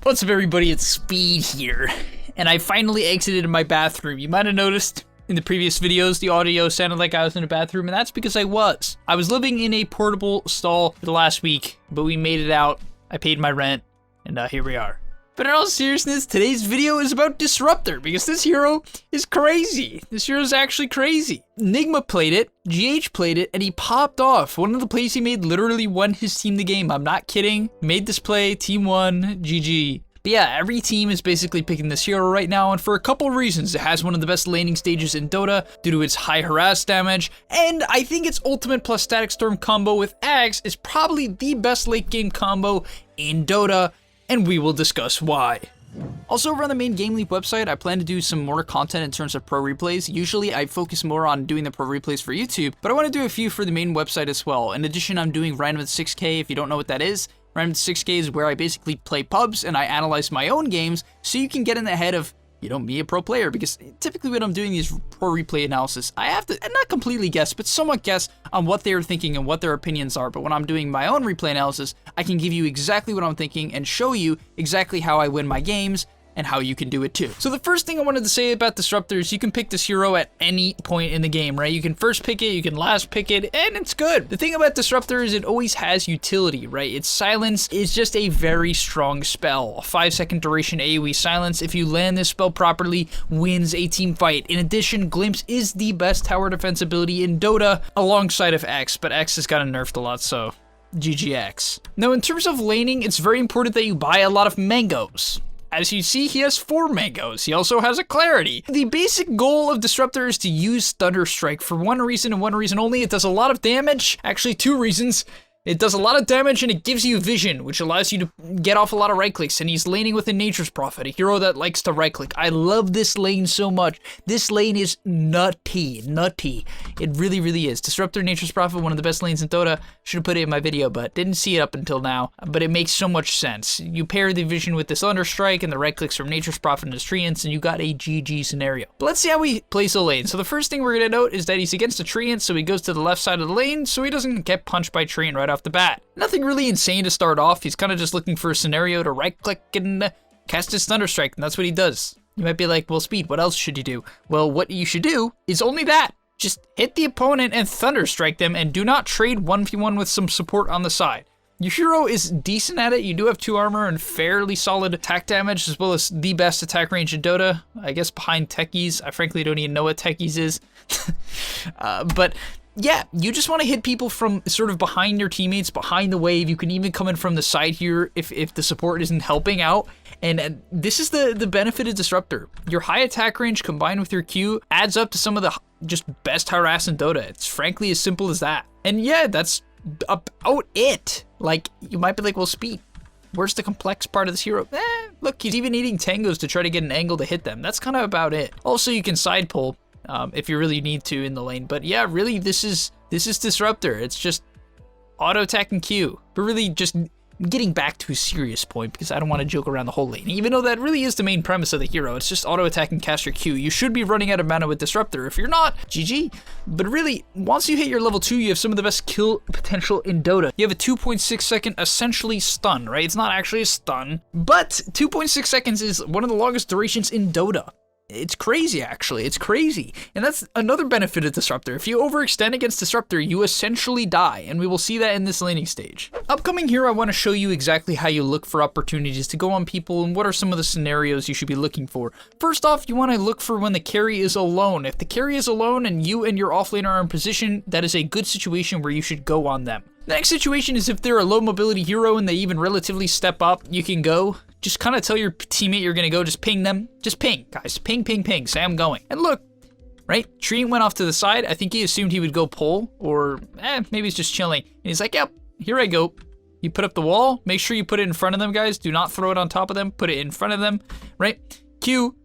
What's up everybody, it's Speed here, and I finally exited my bathroom. You might have noticed in the previous videos the audio sounded like I was in a bathroom, and that's because I was. I was living in a portable stall for the last week, but we made it out, I paid my rent, and here we are. But in all seriousness, today's video is about Disruptor, because this hero is crazy. This hero is actually crazy. Nigma played it, GH played it, and he popped off. One of the plays he made literally won his team the game. I'm not kidding. Made this play, team won, GG. But yeah, every team is basically picking this hero right now, and for a couple of reasons. It has one of the best laning stages in Dota due to its high harass damage, and I think its ultimate plus static storm combo with Axe is probably the best late game combo in Dota, and we will discuss why. Also, over on the main gameleap website, I plan to do some more content in terms of pro replays. Usually I focus more on doing the pro replays for YouTube, but I want to do a few for the main website as well. In addition, I'm doing Random 6K. If you don't know what that is, Random 6K is where I basically play pubs and I analyze my own games so you can get in the head of, you know, me, a pro player, because typically when I'm doing these pro replay analysis, I have to, and not completely guess, but somewhat guess on what they're thinking and what their opinions are. But when I'm doing my own replay analysis, I can give you exactly what I'm thinking and show you exactly how I win my games and how you can do it too. So the first thing I wanted to say about Disruptor is you can pick this hero at any point in the game, right? You can first pick it, you can last pick it, and it's good. The thing about Disruptor is it always has utility, right? Its silence is just a very strong spell. A 5-second duration AoE silence, if you land this spell properly, wins a team fight. In addition, Glimpse is the best tower defense ability in Dota alongside of X, but X has gotten nerfed a lot, so GGX. Now in terms of laning, it's very important that you buy a lot of mangoes. As you see, he has 4 mangoes. He also has a clarity. The basic goal of Disruptor is to use Thunder Strike for one reason and one reason only. It does a lot of damage. Actually, 2 reasons. It does a lot of damage and it gives you vision, which allows you to get off a lot of right clicks, and he's laning with a Nature's Prophet, a hero that likes to right click. I love this lane so much. This lane is nutty. It really, really is. Disruptor, Nature's Prophet, one of the best lanes in Dota. Should have put it in my video, but didn't see it up until now. But it makes so much sense. You pair the vision with this Thunder Strike and the right clicks from Nature's Prophet and his Treants, and you got a GG scenario. But let's see how he plays the lane. So the first thing we're gonna note is that he's against a Treant, so he goes to the left side of the lane, so he doesn't get punched by Treant right off the bat. Nothing really insane to start off. He's kind of just looking for a scenario to right click and cast his Thunder Strike, and that's what he does. You might be like, well, Speed, what else should you do? Well, what you should do is only that. Just hit the opponent and Thunder Strike them, and do not trade 1v1 with some support on the side. Your hero is decent at it. You do have 2 armor and fairly solid attack damage, as well as the best attack range in Dota. I guess behind Techies. I frankly don't even know what Techies is. But yeah, you just want to hit people from sort of behind your teammates, behind the wave. You can even come in from the side here if the support isn't helping out. And this is the benefit of Disruptor. Your high attack range combined with your Q adds up to some of the just best harass in Dota. It's frankly as simple as that. And yeah, that's about it. Like, you might be like, well, Speed, where's the complex part of this hero? Look, he's even eating tangos to try to get an angle to hit them. That's kind of about it. Also, you can side pull if you really need to in the lane. But yeah, really, this is Disruptor. It's just auto attack and Q. But really just getting back to a serious point, because I don't want to joke around the whole lane, even though that really is the main premise of the hero. It's just auto attack and cast your Q. You should be running out of mana with Disruptor. If you're not, GG. But really, once you hit your level 2, you have some of the best kill potential in Dota. You have a 2.6 second essentially stun, right? It's not actually a stun, but 2.6 seconds is one of the longest durations in Dota. It's crazy, actually. It's crazy. And that's another benefit of Disruptor. If you overextend against Disruptor, you essentially die, and we will see that in this laning stage. Upcoming here, I want to show you exactly how you look for opportunities to go on people and what are some of the scenarios you should be looking for. First off, you want to look for when the carry is alone. If the carry is alone and you and your offlaner are in position, that is a good situation where you should go on them. The next situation is if they're a low mobility hero and they even relatively step up, you can go. Just kind of tell your teammate you're going to go, just ping them. Just ping, guys. Ping, ping, ping. Say I'm going. And look, right? Treant went off to the side. I think he assumed he would go pull, or maybe he's just chilling. And he's like, yep, here I go. You put up the wall. Make sure you put it in front of them, guys. Do not throw it on top of them. Put it in front of them, right? Q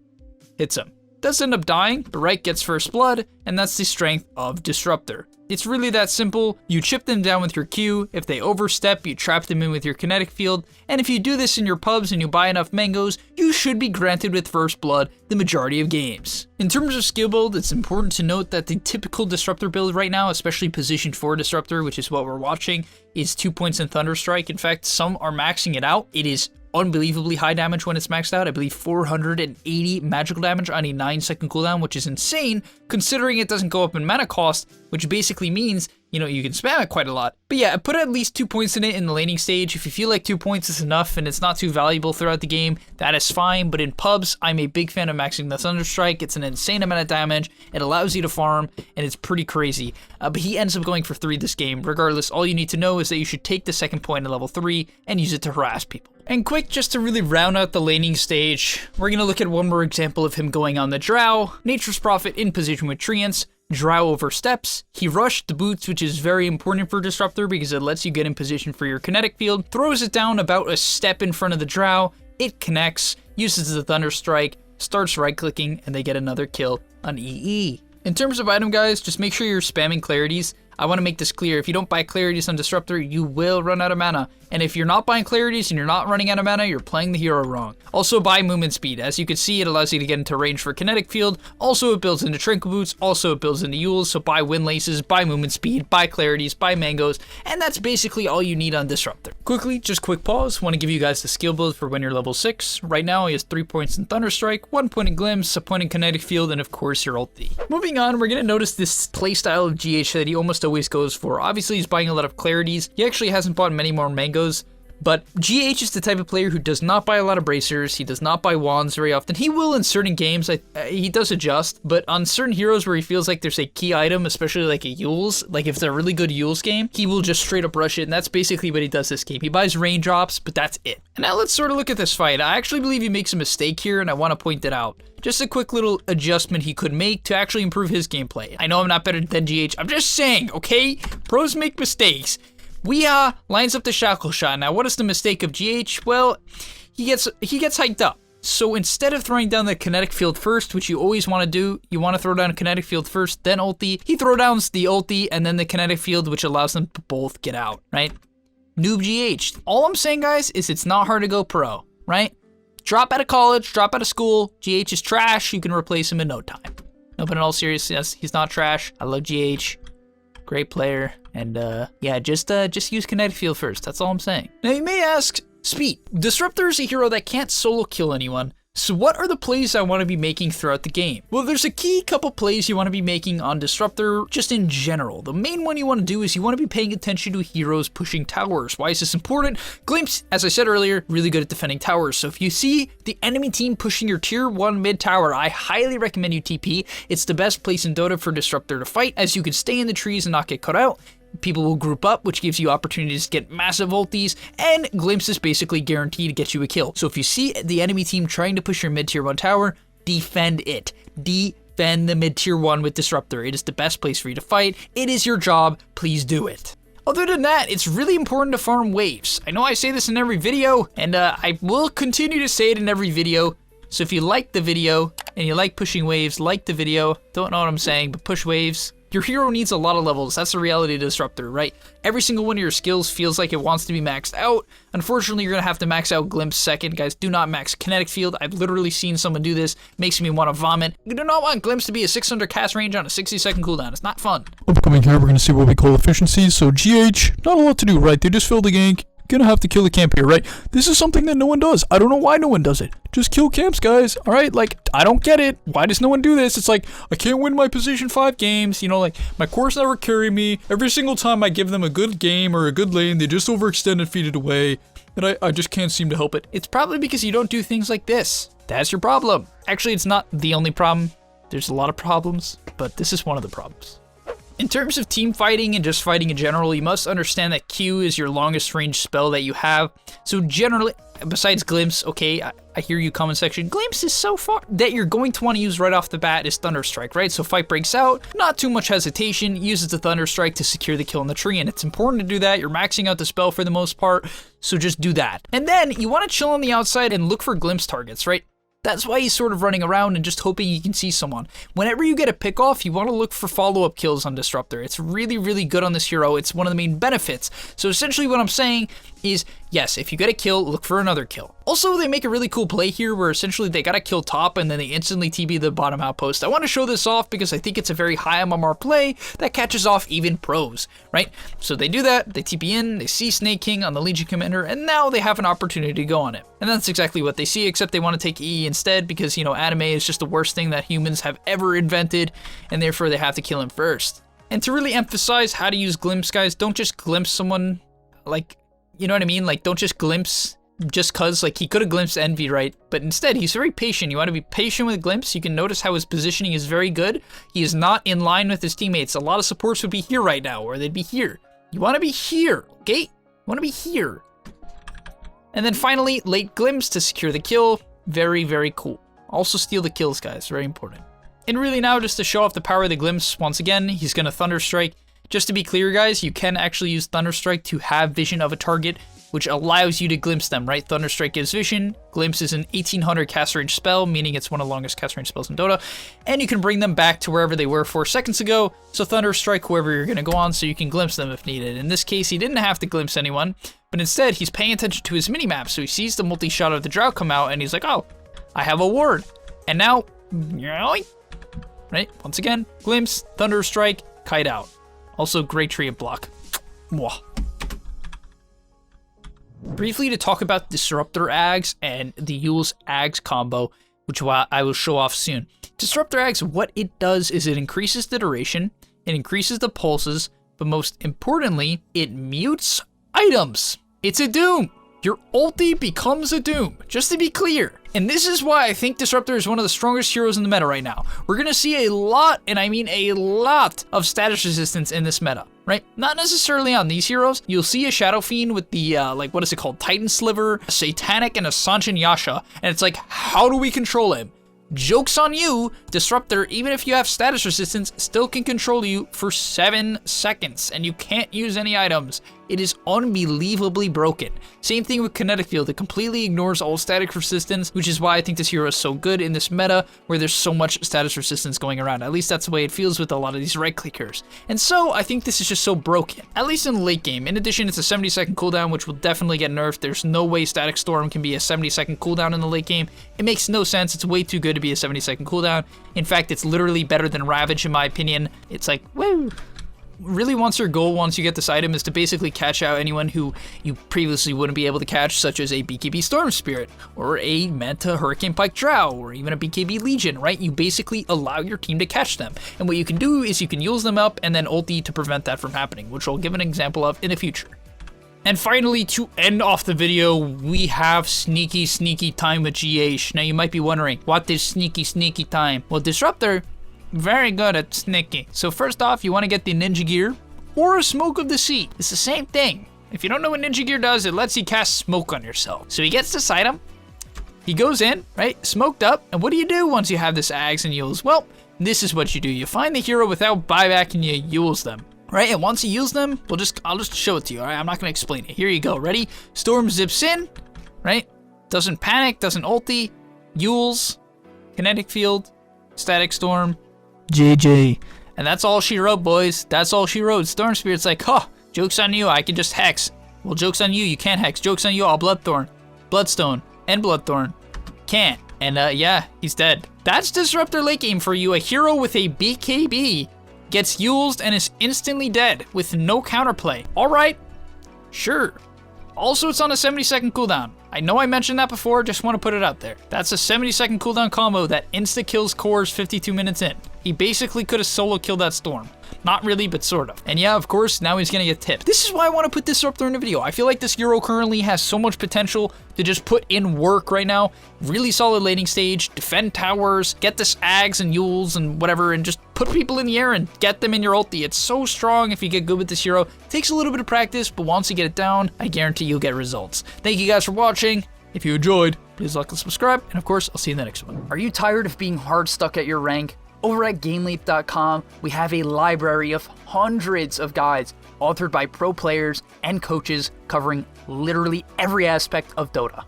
hits him. Does end up dying, but right gets first blood, and that's the strength of Disruptor. It's really that simple. You chip them down with your Q. If they overstep, you trap them in with your kinetic field. And if you do this in your pubs and you buy enough mangoes, you should be granted with first blood the majority of games. In terms of skill build, it's important to note that the typical Disruptor build right now, especially position 4 Disruptor, which is what we're watching, is 2 points in Thunder Strike. In fact, some are maxing it out. It is unbelievably high damage when it's maxed out. I believe 480 magical damage on a 9-second cooldown, which is insane considering it doesn't go up in mana cost, which basically means, you know, you can spam it quite a lot. But yeah, put at least 2 points in it in the laning stage. If you feel like 2 points is enough and it's not too valuable throughout the game, that is fine. But in pubs, I'm a big fan of maxing the Thunderstrike. It's an insane amount of damage. It allows you to farm, and it's pretty crazy. But he ends up going for 3 this game. Regardless, all you need to know is that you should take the second point at level 3 and use it to harass people. And quick, just to really round out the laning stage, we're going to look at one more example of him going on the Drow. Nature's Prophet in position with Treants. Drow oversteps. He rushed the boots, which is very important for Disruptor because it lets you get in position for your kinetic field. Throws it down about a step in front of the Drow. It connects, uses the Thunderstrike, starts right-clicking, and they get another kill on EE. In terms of item, guys, just make sure you're spamming clarities. I want to make this clear. If you don't buy clarities on Disruptor, you will run out of mana. And if you're not buying clarities and you're not running out of mana, you're playing the hero wrong. Also buy movement speed. As you can see, it allows you to get into range for kinetic field. Also, it builds into trinket boots. Also, it builds into Yules. So buy windlaces, buy movement speed, buy clarities, buy mangoes. And that's basically all you need on Disruptor. Quickly, just quick pause. Want to give you guys the skill build for when you're level 6. Right now, he has 3 points in Thunderstrike, 1 point in Glimpse, a point in kinetic field, and of course, your ulti. Moving on, we're going to notice this playstyle of GH that he almost always goes for. Obviously, he's buying a lot of clarities. He actually hasn't bought many more mangoes. But GH is the type of player who does not buy a lot of bracers. He does not buy wands very often. He will in certain games. He does adjust. But on certain heroes where he feels like there's a key item, especially like a Yules, like if it's a really good Yules game, he will just straight up rush it. And that's basically what he does this game. He buys raindrops, but that's it. And now let's sort of look at this fight. I actually believe he makes a mistake here, and I want to point it out. Just a quick little adjustment he could make to actually improve his gameplay. I know I'm not better than GH. I'm just saying, okay? Pros make mistakes. Weeha lines up the shackle shot. Now, what is the mistake of GH? Well, he gets hyped up. So instead of throwing down the kinetic field first, which you always want to do, you want to throw down a kinetic field first, then ulti. He throw downs the ulti and then the kinetic field, which allows them to both get out, right? Noob GH. All I'm saying, guys, is it's not hard to go pro, right? Drop out of college, drop out of school. GH is trash. You can replace him in no time. No, but in all seriousness, he's not trash. I love GH. Great player. And yeah, just use kinetic field first. That's all I'm saying. Now you may ask, speed. Disruptor is a hero that can't solo kill anyone. So what are the plays I want to be making throughout the game? Well, there's a key couple plays you want to be making on Disruptor just in general. The main one you want to do is you want to be paying attention to heroes pushing towers. Why is this important? Glimpse, as I said earlier, really good at defending towers. So if you see the enemy team pushing your tier 1 mid tower, I highly recommend you TP. It's the best place in Dota for Disruptor to fight, as you can stay in the trees and not get cut out. People will group up, which gives you opportunities to get massive ultis, and Glimpse is basically guaranteed to get you a kill. So if you see the enemy team trying to push your mid tier 1 tower, defend it. Defend the mid tier 1 with Disruptor. It is the best place for you to fight. It is your job. Please do it. Other than that, it's really important to farm waves. I know I say this in every video, and I will continue to say it in every video. So if you like the video, and you like pushing waves, like the video, don't know what I'm saying, but push waves. Your hero needs a lot of levels. That's the reality of Disruptor, right? Every single one of your skills feels like it wants to be maxed out. Unfortunately, you're going to have to max out Glimpse second. Guys, do not max Kinetic Field. I've literally seen someone do this. Makes me want to vomit. You do not want Glimpse to be a 600 cast range on a 60-second cooldown. It's not fun. Upcoming here, we're going to see what we call efficiencies. So GH, not a lot to do, right? They just filled the gank. Gonna have to kill the camp here, right? This is something that no one does. I don't know why no one does it. Just kill camps, guys. All right, like, I don't get it. Why does no one do this? It's like, I can't win my position 5 games. You know, like, my cores never carry me. Every single time I give them a good game or a good lane, they just overextend and feed it away. And I just can't seem to help it. It's probably because you don't do things like this. That's your problem. Actually, it's not the only problem. There's a lot of problems, but this is one of the problems. In terms of team fighting and just fighting in general, you must understand that Q is your longest range spell that you have. So generally, besides Glimpse, okay, I hear you comment section, Glimpse is so far that you're going to want to use right off the bat is Thunderstrike, right? So fight breaks out, not too much hesitation, uses the Thunderstrike to secure the kill in the tree, and it's important to do that. You're maxing out the spell for the most part, so just do that. And then you want to chill on the outside and look for Glimpse targets, right? That's why he's sort of running around and just hoping you can see someone. Whenever you get a pick off, you want to look for follow-up kills on Disruptor. It's really, really good on this hero. It's one of the main benefits. So essentially what I'm saying is, yes, if you get a kill, look for another kill. Also, they make a really cool play here where essentially they gotta kill top and then they instantly TB the bottom outpost. I want to show this off because I think it's a very high MMR play that catches off even pros, right? So they do that, they TP in, they see Snake King on the Legion Commander, and now they have an opportunity to go on it. And that's exactly what they see, except they want to take E instead because, you know, anime is just the worst thing that humans have ever invented, and therefore they have to kill him first. And to really emphasize how to use glimpse, guys, don't just glimpse someone, like, you know what I mean? Like, don't just glimpse just cause, like, he could have glimpsed Envy, right? But instead, he's very patient. You want to be patient with glimpse. You can notice how his positioning is very good. He is not in line with his teammates. A lot of supports would be here right now, or they'd be here. You want to be here, okay? You want to be here. And then finally, late glimpse to secure the kill. Very, very cool. Also steal the kills, guys. Very important. And really now, just to show off the power of the glimpse, once again, he's going to Thunder Strike. Just to be clear, guys, you can actually use Thunder Strike to have vision of a target, which allows you to glimpse them, right? Thunder Strike gives vision. Glimpse is an 1800 cast range spell, meaning it's one of the longest cast range spells in Dota. And you can bring them back to wherever they were 4 seconds ago. So Thunder Strike whoever you're going to go on so you can glimpse them if needed. In this case, he didn't have to glimpse anyone, but instead he's paying attention to his minimap. So he sees the multi-shot of the Drought come out and he's like, oh, I have a ward. And now, right? Once again, glimpse, Thunder Strike, kite out. Also, great tree of block. Mwah. Briefly to talk about Disruptor Ags and the Yule's Ags combo, which I will show off soon. Disruptor Ags, what it does is it increases the duration, it increases the pulses, but most importantly, it mutes items. It's a Doom. Your ulti becomes a Doom, just to be clear. And this is why I think Disruptor is one of the strongest heroes in the meta right now. We're gonna see a lot, and I mean a lot, of status resistance in this meta, right? Not necessarily on these heroes. You'll see a Shadow Fiend with the, like, what is it called? Titan Sliver, a Satanic, and a Sanchin Yasha. And it's like, how do we control him? Joke's on you, Disruptor, even if you have status resistance, still can control you for 7 seconds, and you can't use any items. It is unbelievably broken. Same thing with Kinetic Field, it completely ignores all static resistance, which is why I think this hero is so good in this meta, where there's so much status resistance going around. At least that's the way it feels with a lot of these right clickers. And so, I think this is just so broken, at least in the late game. In addition, it's a 70-second cooldown, which will definitely get nerfed. There's no way Static Storm can be a 70-second cooldown in the late game. It makes no sense, it's way too good to be a 70-second cooldown. In fact, it's literally better than Ravage in my opinion. It's like, woo! Really, once your goal, once you get this item, is to basically catch out anyone who you previously wouldn't be able to catch, such as a BKB Storm Spirit, or a Manta Hurricane Pike Drow, or even a BKB Legion, right? You basically allow your team to catch them. And what you can do is you can use them up and then ulti to prevent that from happening, which I'll give an example of in the future. And finally, to end off the video, we have sneaky time with GH. Now you might be wondering, what is sneaky time? Well, Disruptor, very good at sneaky. So first off, you want to get the Ninja Gear or a Smoke of the Sea. It's the same thing. If you don't know what Ninja Gear does, it lets you cast smoke on yourself. So he gets this item, he goes in, right, smoked up, and what do you do once you have this Ags and Yules? Well, this is what you do. You find the hero without buyback and you Yules them. Right, and once you use them, I'll just show it to you, alright? I'm not gonna explain it. Here you go, ready? Storm zips in, right? Doesn't panic, doesn't ulti, Yules, Kinetic Field, Static Storm, JJ. And that's all she wrote, boys. That's all she wrote. Storm Spirit's like, huh, joke's on you, I can just hex. Well, joke's on you, you can't hex. Joke's on you, I'll Bloodthorn, Bloodstone, and Bloodthorn. Can't. And yeah, he's dead. That's Disruptor late game for you. A hero with a BKB gets used and is instantly dead with no counterplay. Alright, sure. Also, it's on a 70-second cooldown. I know I mentioned that before, just want to put it out there. That's a 70-second cooldown combo that insta-kills cores 52 minutes in. He basically could have solo killed that Storm. Not really, but sort of. And yeah, of course, now he's gonna get tipped. This is why I want to put Disruptor in the video. I feel like this hero currently has so much potential to just put in work right now. Really solid laning stage, defend towers, get this Ags and Yules and whatever, and just put people in the air and get them in your ulti. It's so strong if you get good with this hero. It takes a little bit of practice, but once you get it down, I guarantee you'll get results. Thank you guys for watching. If you enjoyed, please like and subscribe, and of course, I'll see you in the next one. Are you tired of being hard stuck at your rank? Over at gameleap.com, we have a library of hundreds of guides authored by pro players and coaches covering literally every aspect of Dota.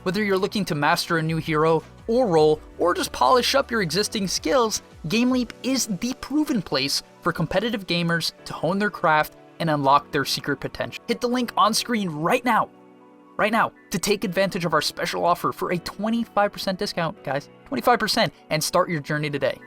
Whether you're looking to master a new hero or role, or just polish up your existing skills, GameLeap is the proven place for competitive gamers to hone their craft and unlock their secret potential. Hit the link on screen right now to take advantage of our special offer for a 25% discount, guys. 25%, and start your journey today.